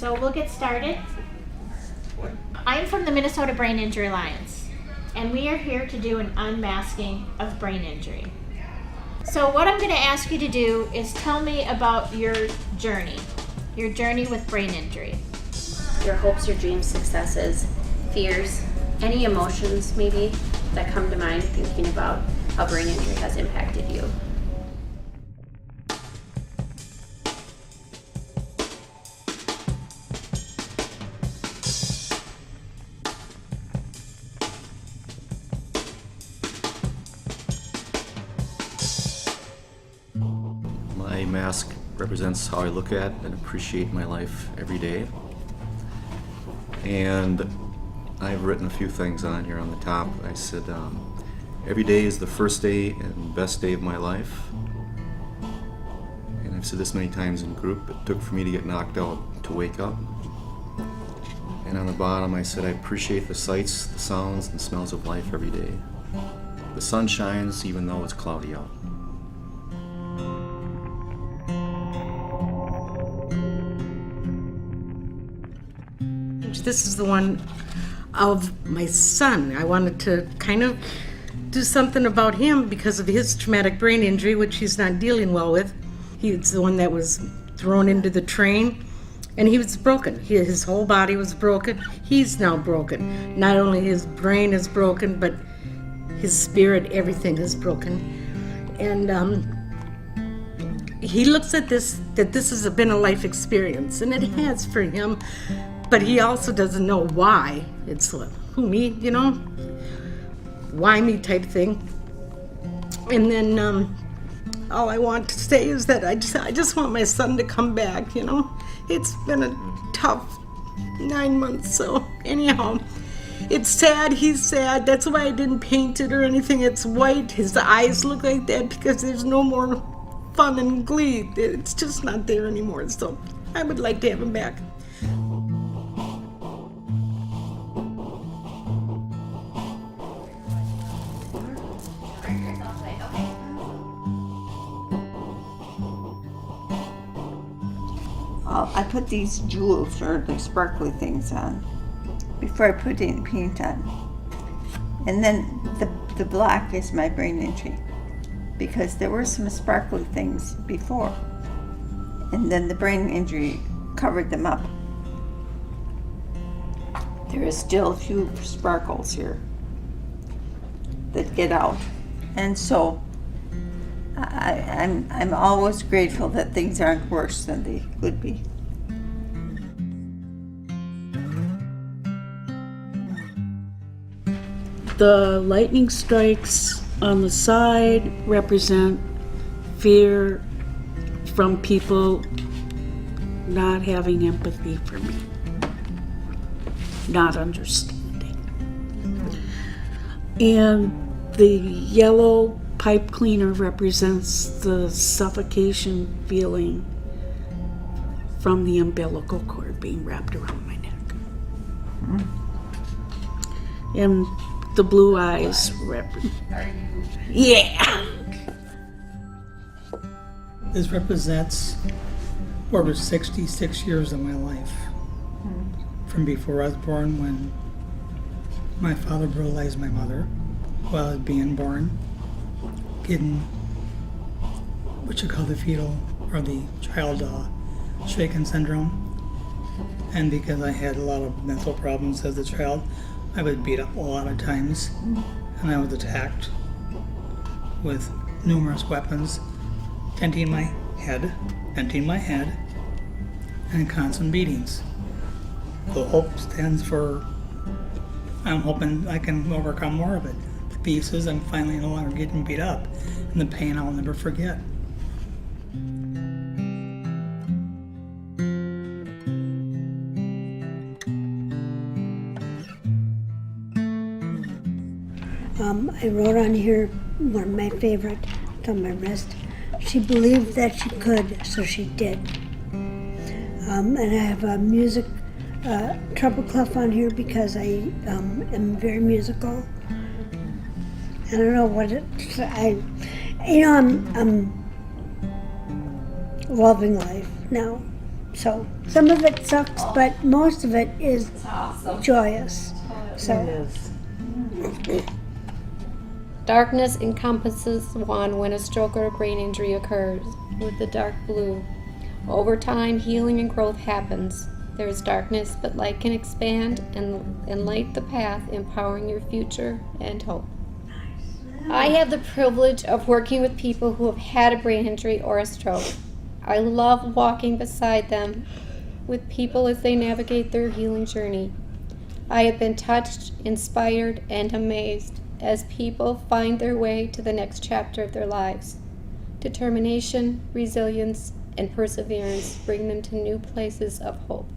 So we'll get started. I'm from the Minnesota Brain Injury Alliance, and we are here to do an unmasking of brain injury. So what I'm going to ask you to do is tell me about your journey with brain injury. Your hopes, your dreams, successes, fears, any emotions maybe that come to mind thinking about how brain injury has impacted you. My mask represents how I look at and appreciate my life every day. And I've written a few things on here on the top. I said, every day is the first day and best day of my life. And I've said this many times in group, it took for me to get knocked out to wake up. And on the bottom I said, I appreciate the sights, the sounds, and smells of life every day. The sun shines even though it's cloudy out. This is the one of my son. I wanted to kind of do something about him because of his traumatic brain injury, which he's not dealing well with. He's the one that was thrown into the train, and he was broken. His whole body was broken. He's now broken. Not only his brain is broken, but his spirit, everything is broken. And he looks at this, that this has been a life experience, and it has for him. But he also doesn't know why. It's like, who, me, you know? Why me type thing. And then all I want to say is that I just want my son to come back, you know? It's been a tough 9 months, so anyhow. It's sad, he's sad. That's why I didn't paint it or anything. It's white. His eyes look like that because there's no more fun and glee. It's just not there anymore, so I would like to have him back. I put these jewels or the sparkly things on before I put any paint on. And then the black is my brain injury because there were some sparkly things before. And then the brain injury covered them up. There is still a few sparkles here that get out. And so I'm always grateful that things aren't worse than they could be. The lightning strikes on the side represent fear from people not having empathy for me, not understanding. And the yellow pipe cleaner represents the suffocation feeling from the umbilical cord being wrapped around my neck. And the blue eyes yeah. This represents over 66 years of my life. From before I was born, when my father brutalized my mother while I was being born, getting what you call the fetal or the child shaken syndrome. And because I had a lot of mental problems as a child, I was beat up a lot of times, and I was attacked with numerous weapons, denting my head, and constant beatings. The hope stands for, I'm hoping I can overcome more of it. The peace is I'm finally no longer getting beat up, and the pain I'll never forget. I wrote on here one of my favorite, it's on my wrist. She believed that she could, so she did. And I have a music treble clef on here because I am very musical. I don't know what I'm loving life now. So some of it sucks, but most of it is joyous. So Darkness encompasses one when a stroke or a brain injury occurs, with the dark blue. Over time, healing and growth happens. There is darkness, but light can expand and light the path, empowering your future and hope. I have the privilege of working with people who have had a brain injury or a stroke. I love walking beside them with people as they navigate their healing journey. I have been touched, inspired, and amazed as people find their way to the next chapter of their lives. Determination, resilience, and perseverance bring them to new places of hope.